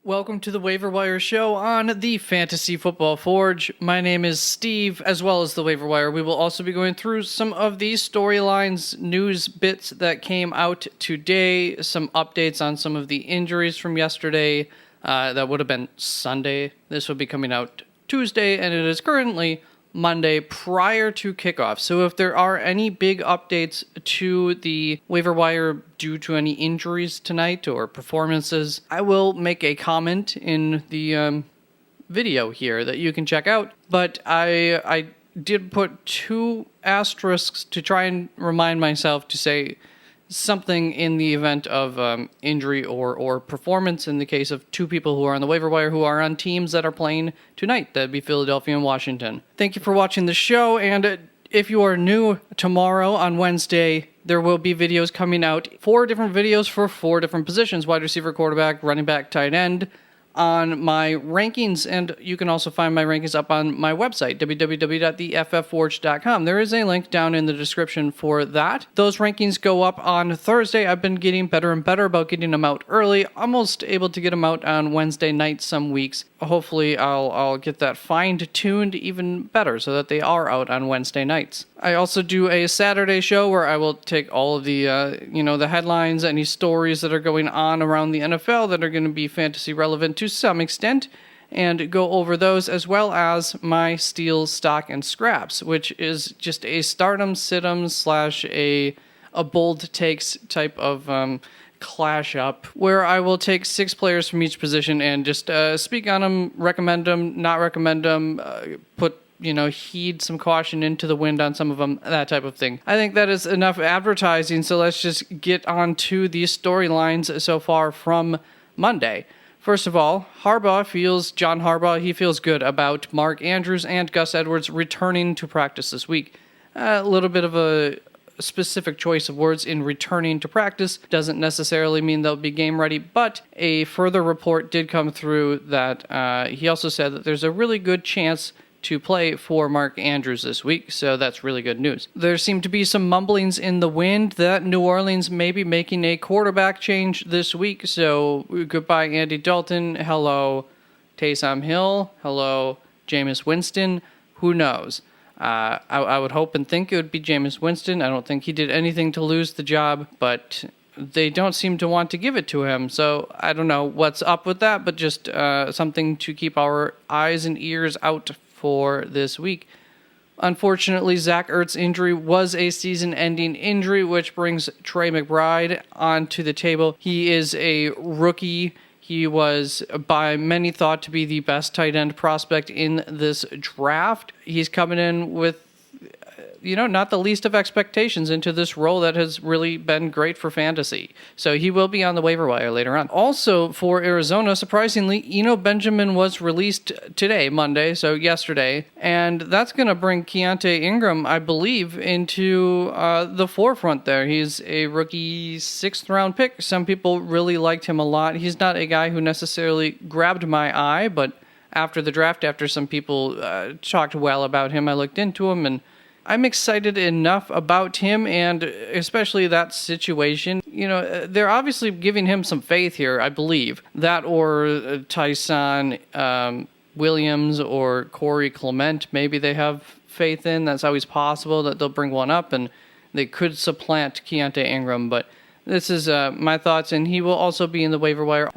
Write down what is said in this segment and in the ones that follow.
Welcome to the Waiver Wire show on the Fantasy Football Forge. My name is Steve, as well as the Waiver Wire. We will also be going through some of these storylines, news bits that came out today, some updates on some of the injuries from yesterday. That would have been Sunday. This will be coming out Tuesday, and it is currently Monday prior to kickoff. So if there are any big updates to the waiver wire due to any injuries tonight or performances, I will make a comment in the video here that you can check out. But I did put two asterisks to try and remind myself to say something in the event of injury or performance in the case of two people who are on the waiver wire who are on teams that are playing tonight. That'd be Philadelphia and Washington. Thank you for watching the show, and if you are new tomorrow on Wednesday, there will be videos coming out, 4 different videos for 4 different positions: wide receiver, quarterback, running back, tight end, on my rankings, and you can also find my rankings up on my website, www.theFFforge.com. There is a link down in the description for that. Those rankings go up on Thursday. I've been getting better and better about getting them out early, almost able to get them out on Wednesday night some weeks. Hopefully I'll get that fine-tuned even better so that they are out on Wednesday nights. I also do a Saturday show where I will take all of the, the headlines, any stories that are going on around the NFL that are going to be fantasy relevant to some extent, and go over those, as well as my steals, stock, and scraps, which is just a stardom, sit-em / a bold takes type of clash up, where I will take 6 players from each position and just speak on them, recommend them, not recommend them, heed some caution into the wind on some of them, that type of thing. I think that is enough advertising, so let's just get on to these storylines so far from Monday. First of all, John Harbaugh, he feels good about Mark Andrews and Gus Edwards returning to practice this week. A little bit of a specific choice of words in returning to practice doesn't necessarily mean they'll be game ready, but a further report did come through that he also said that there's a really good chance to play for Mark Andrews this week, so that's really good news. There seem to be some mumblings in the wind that New Orleans may be making a quarterback change this week, so goodbye Andy Dalton, hello Taysom Hill, hello Jameis Winston, who knows? I would hope and think it would be Jameis Winston. I don't think he did anything to lose the job, but they don't seem to want to give it to him, so I don't know what's up with that, but just something to keep our eyes and ears out for this week. Unfortunately, Zach Ertz's injury was a season-ending injury, which brings Trey McBride onto the table. He is a rookie. He was by many thought to be the best tight end prospect in this draft. He's coming in with not the least of expectations into this role that has really been great for fantasy. So he will be on the waiver wire later on. Also for Arizona, surprisingly, Eno Benjamin was released today, Monday, so yesterday, and that's going to bring Keontae Ingram, I believe, into the forefront there. He's a rookie 6th round pick. Some people really liked him a lot. He's not a guy who necessarily grabbed my eye, but after the draft, after some people talked well about him, I looked into him, and I'm excited enough about him, and especially that situation. They're obviously giving him some faith here, I believe. That or Tyson Williams or Corey Clement, maybe they have faith in. That's always possible that they'll bring one up, and they could supplant Keontae Ingram, but this is my thoughts, and he will also be in the waiver wire.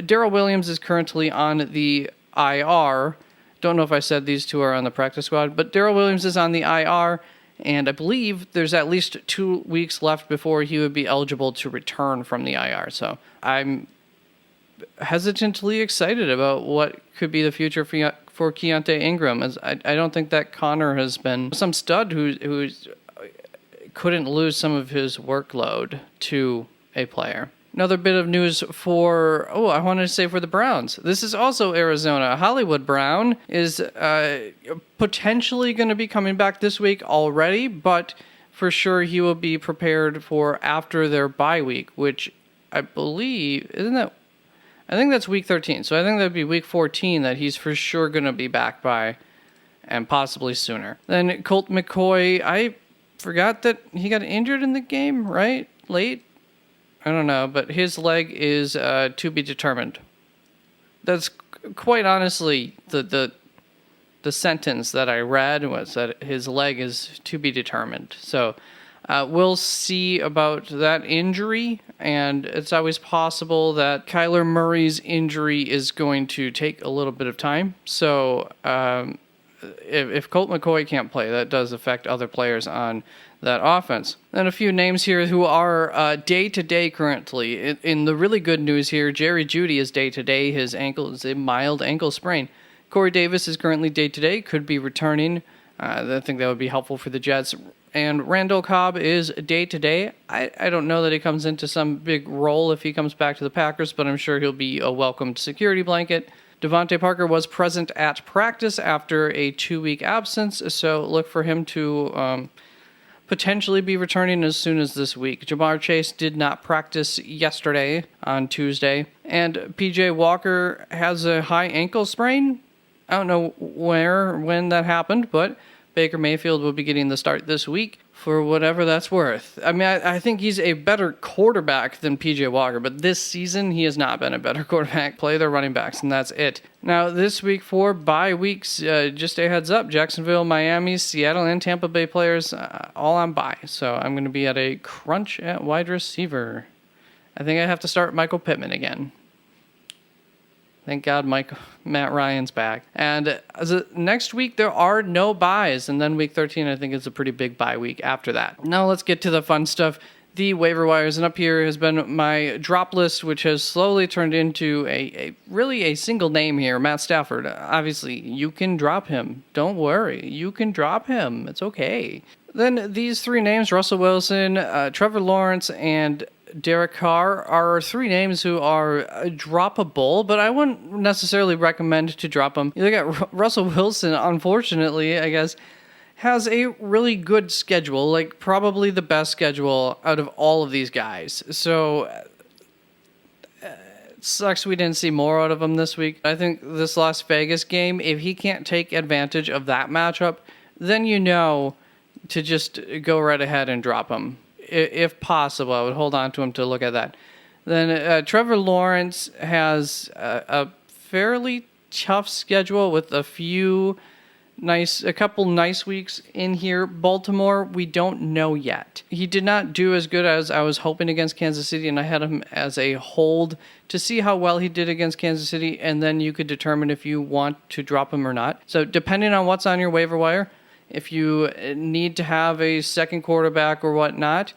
Darrell Williams is currently on the IR. Don't know if I said these two are on the practice squad, but Darrell Williams is on the IR, and I believe there's at least 2 weeks left before he would be eligible to return from the IR. So I'm hesitantly excited about what could be the future for Keontae Ingram, as I don't think that Connor has been some stud who couldn't lose some of his workload to a player. Another bit of news for the Browns. This is also Arizona. Hollywood Brown is potentially going to be coming back this week already, but for sure he will be prepared for after their bye week, which I believe, I think that's week 13. So I think that'd be week 14 that he's for sure going to be back by, and possibly sooner. Then Colt McCoy, I forgot that he got injured in the game, right? Late? I don't know, but his leg is to be determined. That's quite honestly the sentence that I read was that his leg is to be determined. So we'll see about that injury, and it's always possible that Kyler Murray's injury is going to take a little bit of time. So if Colt McCoy can't play, that does affect other players on that offense. And a few names here who are day-to-day currently. In the really good news here, Jerry Jeudy is day-to-day. His ankle is a mild ankle sprain. Corey Davis is currently day-to-day, could be returning. I think that would be helpful for the Jets. And Randall Cobb is day-to-day. I don't know that he comes into some big role if he comes back to the Packers, but I'm sure he'll be a welcomed security blanket. Devontae Parker was present at practice after a 2-week absence, so look for him to potentially be returning as soon as this week. Jamar Chase did not practice yesterday on Tuesday, and P.J. Walker has a high ankle sprain. I don't know when that happened, but Baker Mayfield will be getting the start this week for whatever that's worth. I mean, I think he's a better quarterback than P.J. Walker, but this season he has not been a better quarterback. Play their running backs, and that's it. Now, this week for bye weeks, just a heads up, Jacksonville, Miami, Seattle, and Tampa Bay players all on bye. So I'm going to be at a crunch at wide receiver. I think I have to start Michael Pittman again. Thank God Matt Ryan's back. And next week, there are no buys. And then week 13, I think, is a pretty big bye week after that. Now let's get to the fun stuff. The waiver wires. And up here has been my drop list, which has slowly turned into really a single name here, Matt Stafford. Obviously, you can drop him. Don't worry. You can drop him. It's okay. Then these three names, Russell Wilson, Trevor Lawrence, and Derek Carr, are three names who are droppable, but I wouldn't necessarily recommend to drop them. You look at Russell Wilson, unfortunately, I guess, has a really good schedule, like probably the best schedule out of all of these guys. So it sucks we didn't see more out of him this week. I think this Las Vegas game, if he can't take advantage of that matchup, then you know to just go right ahead and drop him. If possible, I would hold on to him to look at that. Then Trevor Lawrence has a fairly tough schedule with a couple nice weeks in here. Baltimore, we don't know yet. He did not do as good as I was hoping against Kansas City, and I had him as a hold to see how well he did against Kansas City, and then you could determine if you want to drop him or not. So depending on what's on your waiver wire, if you need to have a second quarterback or whatnot,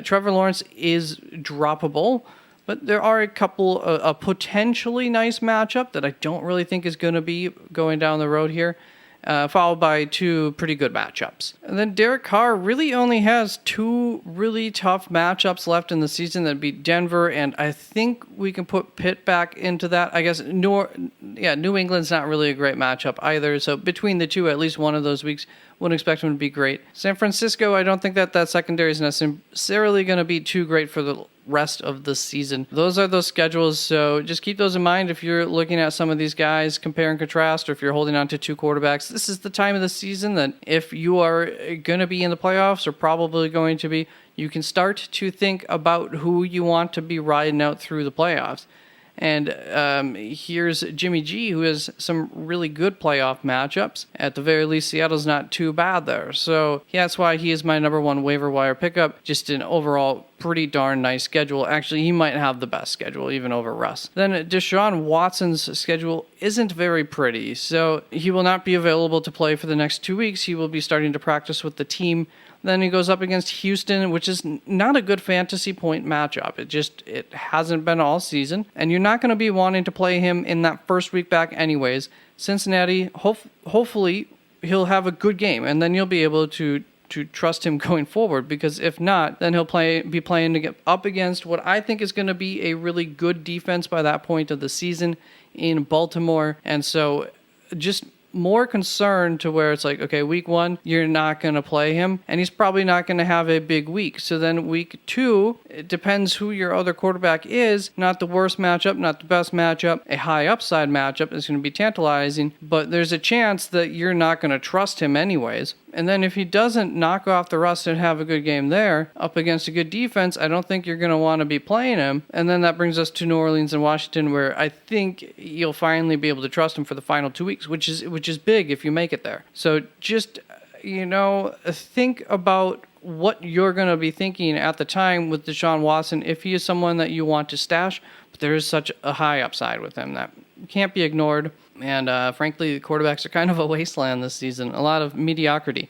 Trevor Lawrence is droppable. But there are a couple a potentially nice matchup that I don't really think is going to be going down the road here, followed by two pretty good matchups. And then Derek Carr really only has two really tough matchups left in the season. That'd be Denver, and I think we can put Pitt back into that. I guess New England's not really a great matchup either. So between the two, at least one of those weeks, wouldn't expect him to be great. San Francisco, I don't think that secondary is necessarily going to be too great for the rest of the season. Those are those schedules, so just keep those in mind if you're looking at some of these guys, compare and contrast, or if you're holding on to two quarterbacks. This is the time of the season that if you are going to be in the playoffs, or probably going to be, you can start to think about who you want to be riding out through the playoffs. And here's Jimmy G, who has some really good playoff matchups. At the very least, Seattle's not too bad there. So that's why he is my number one waiver wire pickup. Just an overall pretty darn nice schedule. Actually, he might have the best schedule, even over Russ. Then Deshaun Watson's schedule isn't very pretty. So he will not be available to play for the next 2 weeks. He will be starting to practice with the team. Then he goes up against Houston, which is not a good fantasy point matchup. It hasn't been all season. And you're not going to be wanting to play him in that first week back anyways. Cincinnati, hopefully he'll have a good game, and then you'll be able to trust him going forward, because if not, then he'll be playing to get up against what I think is going to be a really good defense by that point of the season in Baltimore. And so just more concerned to where it's like, okay, week 1, you're not going to play him, and he's probably not going to have a big week. So then week 2, it depends who your other quarterback is. Not the worst matchup, not the best matchup. A high upside matchup is going to be tantalizing, but there's a chance that you're not going to trust him anyways. And then if he doesn't knock off the rust and have a good game there up against a good defense, I don't think you're going to want to be playing him. And then that brings us to New Orleans and Washington, where I think you'll finally be able to trust him for the final 2 weeks, which is big if you make it there. So just, think about what you're going to be thinking at the time with Deshaun Watson if he is someone that you want to stash. But there is such a high upside with him that can't be ignored. And frankly, the quarterbacks are kind of a wasteland this season. A lot of mediocrity.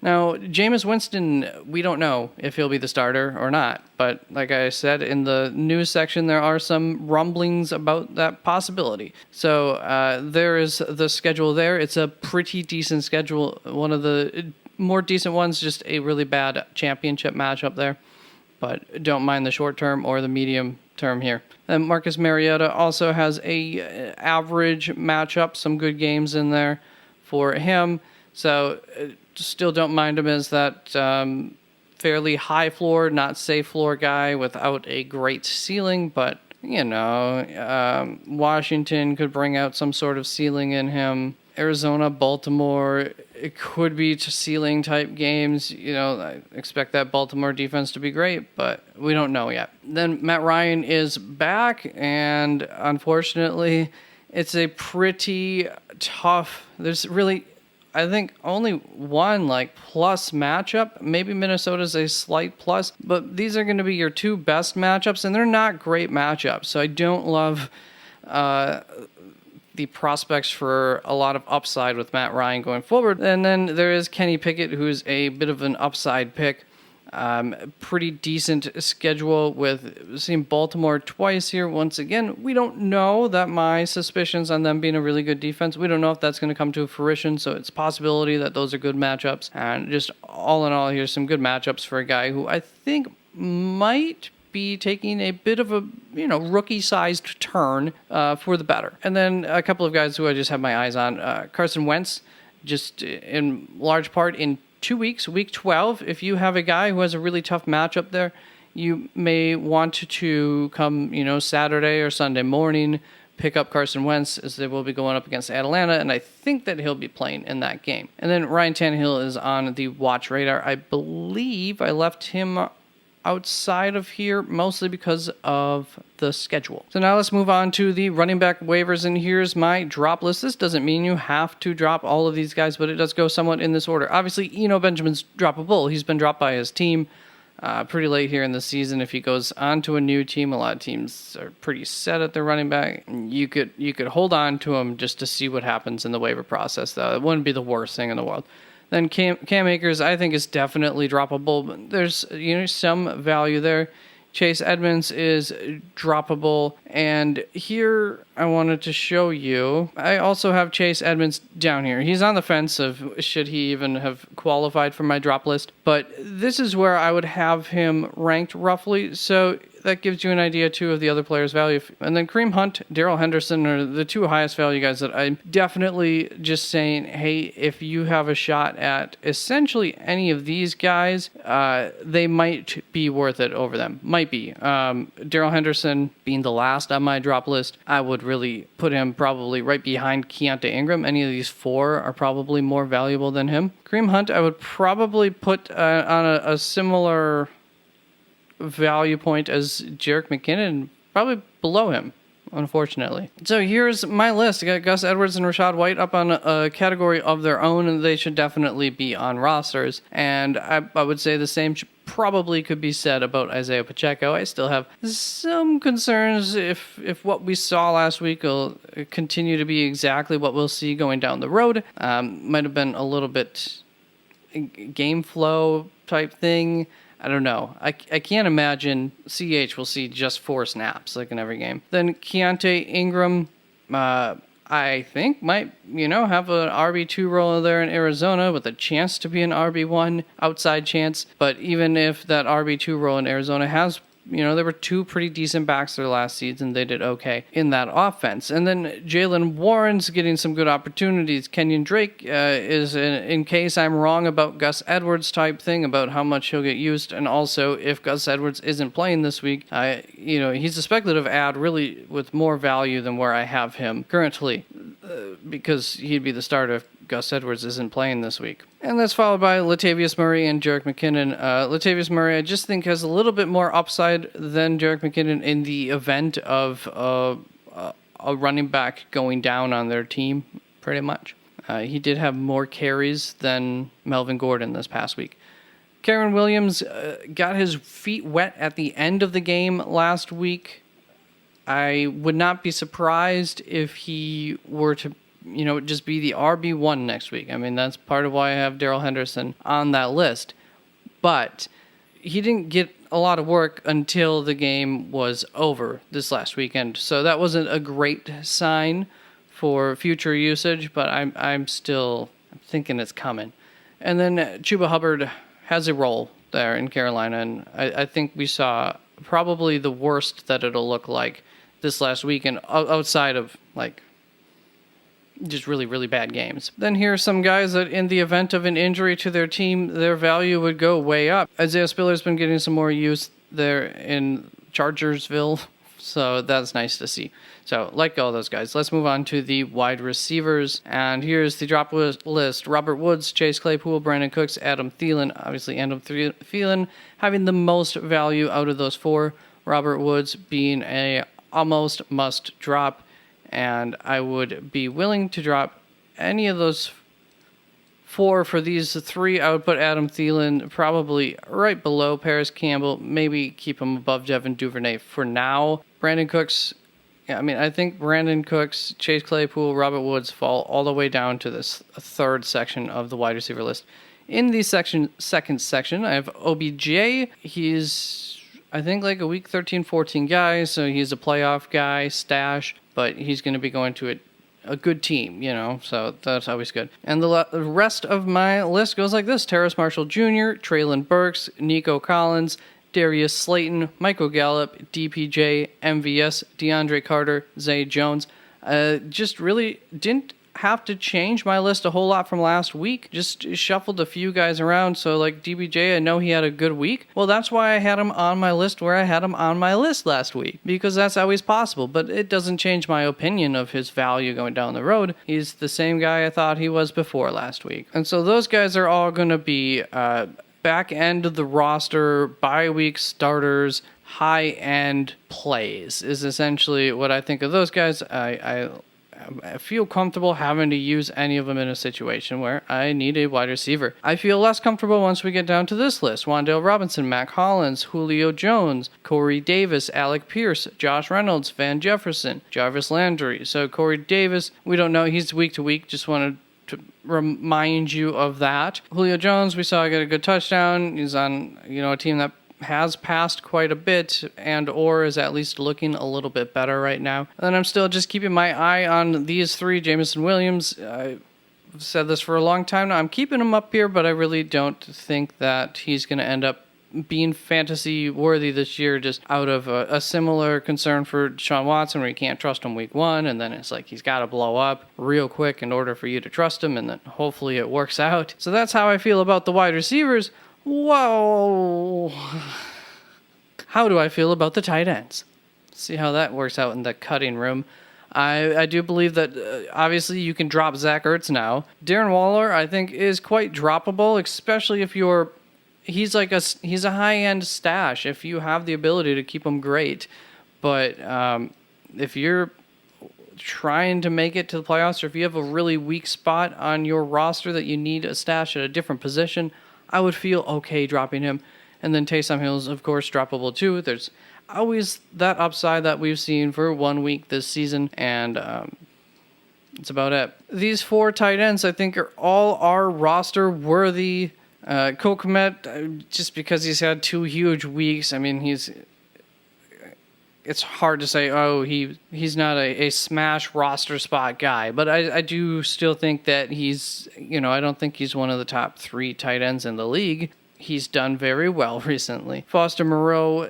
Now, Jameis Winston, we don't know if he'll be the starter or not. But like I said, in the news section, there are some rumblings about that possibility. So there is the schedule there. It's a pretty decent schedule. One of the more decent ones, just a really bad championship matchup there. But don't mind the short term or the medium term here. And Marcus Mariota also has a average matchup, some good games in there for him. So still don't mind him as that fairly high floor, not safe floor guy without a great ceiling. But, Washington could bring out some sort of ceiling in him. Arizona, Baltimore, it could be ceiling type games. I expect that Baltimore defense to be great, but we don't know yet. Then Matt Ryan is back, and unfortunately, it's a pretty tough. There's really, I think, only one plus matchup. Maybe Minnesota's a slight plus, but these are going to be your two best matchups, and they're not great matchups. So I don't love the prospects for a lot of upside with Matt Ryan going forward. And then there is Kenny Pickett, who's a bit of an upside pick. Pretty decent schedule with seeing Baltimore twice here. Once again, we don't know that my suspicions on them being a really good defense, we don't know if that's going to come to fruition. So it's a possibility that those are good matchups. And just all in all, here's some good matchups for a guy who I think might be taking a bit of a rookie-sized turn for the better. And then a couple of guys who I just have my eyes on. Carson Wentz, just in large part in 2 weeks, week 12. If you have a guy who has a really tough matchup there, you may want to come Saturday or Sunday morning, pick up Carson Wentz, as they will be going up against Atlanta, and I think that he'll be playing in that game. And then Ryan Tannehill is on the watch radar. I believe I left him outside of here, mostly because of the schedule. So now let's move on to the running back waivers, and here's my drop list. This doesn't mean you have to drop all of these guys, but it does go somewhat in this order. Obviously, Benjamin's droppable. He's been dropped by his team pretty late here in the season. If he goes on to a new team, a lot of teams are pretty set at their running back. You could hold on to him just to see what happens in the waiver process, though. It wouldn't be the worst thing in the world. Then Cam Akers, I think, is definitely droppable. But there's some value there. Chase Edmonds is droppable. And here I wanted to show you, I also have Chase Edmonds down here. He's on the fence of should he even have qualified for my drop list. But this is where I would have him ranked roughly. So that gives you an idea, too, of the other players' value. And then Kareem Hunt, Darrell Henderson are the two highest value guys that I'm definitely just saying, hey, if you have a shot at essentially any of these guys, they might be worth it over them. Might be. Darrell Henderson being the last on my drop list, I would really put him probably right behind Keontae Ingram. Any of these four are probably more valuable than him. Kareem Hunt, I would probably put on a similar value point as Jerick McKinnon, probably below him, unfortunately. So here's my list. I got Gus Edwards and Rachaad White up on a category of their own, and they should definitely be on rosters. And I would say the same probably could be said about Isaiah Pacheco. I still have some concerns if what we saw last week will continue to be exactly what we'll see going down the road. Might have been a little bit game flow type thing. I don't know. I can't imagine CH will see just 4 snaps like in every game. Then Keontae Ingram, I think might, have an RB2 role there in Arizona with a chance to be an RB1 outside chance. But even if that RB2 role in Arizona has, there were 2 pretty decent backs there last season. They did okay in that offense. And then Jaylen Warren's getting some good opportunities. Kenyon Drake is, in case I'm wrong about Gus Edwards type thing, about how much he'll get used. And also, if Gus Edwards isn't playing this week, he's a speculative ad really with more value than where I have him currently, because he'd be the starter if Gus Edwards isn't playing this week. And that's followed by Latavius Murray and Jerick McKinnon. Latavius Murray, I just think, has a little bit more upside than Jerick McKinnon in the event of a running back going down on their team, pretty much. He did have more carries than Melvin Gordon this past week. Karen Williams got his feet wet at the end of the game last week. I would not be surprised if he were to, just be the RB1 next week. I mean, that's part of why I have Darrell Henderson on that list. But he didn't get a lot of work until the game was over this last weekend. So that wasn't a great sign for future usage, but I'm still thinking it's coming. And then Chuba Hubbard has a role there in Carolina, and I think we saw probably the worst that it'll look like this last weekend outside of just really, really bad games. Then here are some guys that in the event of an injury to their team, their value would go way up. Isaiah Spiller's been getting some more use there in Chargersville, so that's nice to see. So, like all those guys, let's move on to the wide receivers. And here's the drop list. Robert Woods, Chase Claypool, Brandon Cooks, Adam Thielen. Obviously, Adam Thielen having the most value out of those four. Robert Woods being a almost must drop. And I would be willing to drop any of those four. For these three, I would put Adam Thielen probably right below Paris Campbell. Maybe keep him above Devin Duvernay for now. Brandon Cooks, I think Brandon Cooks, Chase Claypool, Robert Woods fall all the way down to this third section of the wide receiver list. In the second section, I have OBJ. He's, I think, like a week 13, 14 guy, so he's a playoff guy, stash, but he's going to be going to a good team, so that's always good. And the rest of my list goes like this. Terrace Marshall Jr., Traylon Burks, Nico Collins, Darius Slayton, Michael Gallup, DPJ, MVS, DeAndre Carter, Zay Jones. Just really didn't have to change my list a whole lot from last week. Just shuffled a few guys around. So like DBJ, I know he had a good week. Well, that's why I had him on my list where I had him on my list last week, because that's always possible. But it doesn't change my opinion of his value going down the road. He's the same guy I thought he was before last week. And so those guys are all going to be back end of the roster, bye week starters, high end plays is essentially what I think of those guys. I feel comfortable having to use any of them in a situation where I need a wide receiver. I feel less comfortable once we get down to this list. Wan'Dale Robinson, Mac Hollins, Julio Jones, Corey Davis, Alec Pierce, Josh Reynolds, Van Jefferson, Jarvis Landry. So Corey Davis, we don't know. He's week to week. Just wanted to remind you of that. Julio Jones, we saw get a good touchdown. He's on, a team that has passed quite a bit and or is at least looking a little bit better right now. And then I'm still just keeping my eye on these three. Jameson Williams, I've said this for a long time now. I'm keeping him up here, but I really don't think that he's going to end up being fantasy worthy this year, just out of a similar concern for Deshaun Watson, where you can't trust him week one, and then it's like he's got to blow up real quick in order for you to trust him, and then hopefully it works out. So that's how I feel about the wide receivers. Whoa. How do I feel about the tight ends? See how that works out in the cutting room. I do believe that obviously you can drop Zach Ertz now. Darren Waller, I think, is quite droppable, especially if he's a high-end stash if you have the ability to keep him great. But if you're trying to make it to the playoffs, or if you have a really weak spot on your roster that you need a stash at a different position, I would feel okay dropping him. And then Taysom Hill's, of course, droppable too. There's always that upside that we've seen for 1 week this season, and that's about it. These four tight ends, I think, are roster worthy. Cole Kmet, just because he's had 2 huge weeks, it's hard to say, he's not a smash roster spot guy, but I do still think that he's, I don't think he's one of the top 3 tight ends in the league. He's done very well recently. Foster Moreau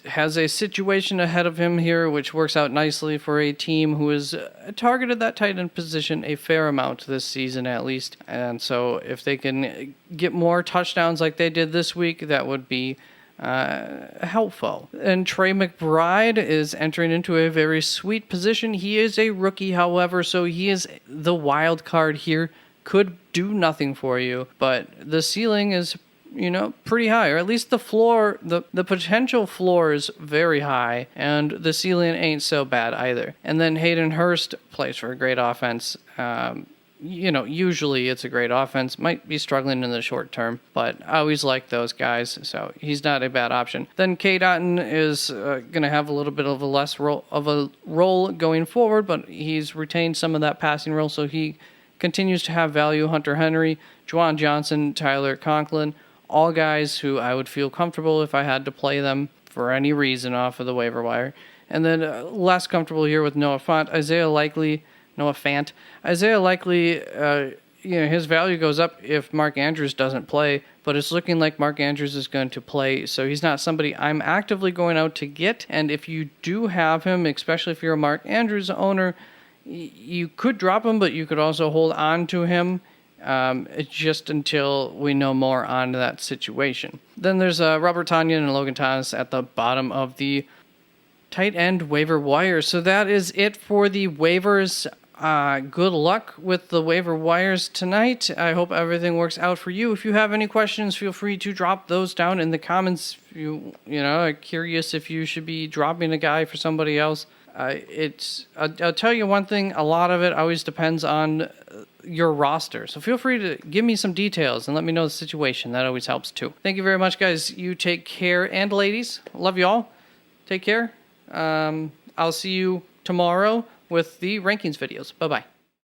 has a situation ahead of him here, which works out nicely for a team who has targeted that tight end position a fair amount this season at least. And so if they can get more touchdowns like they did this week, that would be helpful. And Trey McBride is entering into a very sweet position. He is a rookie, however, so he is the wild card here. could do nothing for you, but the ceiling is, pretty high, or at least the floor, the potential floor is very high, and the ceiling ain't so bad either. And then Hayden Hurst plays for a great offense. Usually it's a great offense. Might be struggling in the short term, but I always like those guys, so he's not a bad option. Then Cade Otton is going to have a little bit of a role going forward, but he's retained some of that passing role, so he continues to have value. Hunter Henry, Juwan Johnson, Tyler Conklin, all guys who I would feel comfortable if I had to play them for any reason off of the waiver wire. And then less comfortable here with Noah Fant. Isaiah Likely, his value goes up if Mark Andrews doesn't play, but it's looking like Mark Andrews is going to play, so he's not somebody I'm actively going out to get. And if you do have him, especially if you're a Mark Andrews owner, you could drop him, but you could also hold on to him just until we know more on that situation. Then there's Robert Tonyan and Logan Thomas at the bottom of the tight end waiver wire. So that is it for the waivers. Good luck with the waiver wires tonight. I hope everything works out for you. If you have any questions, feel free to drop those down in the comments. If you are curious if you should be dropping a guy for somebody else. I'll tell you one thing, a lot of it always depends on your roster. So feel free to give me some details and let me know the situation. That always helps too. Thank you very much, guys. You take care. And ladies, love you all. Take care. I'll see you tomorrow with the rankings videos. Bye-bye.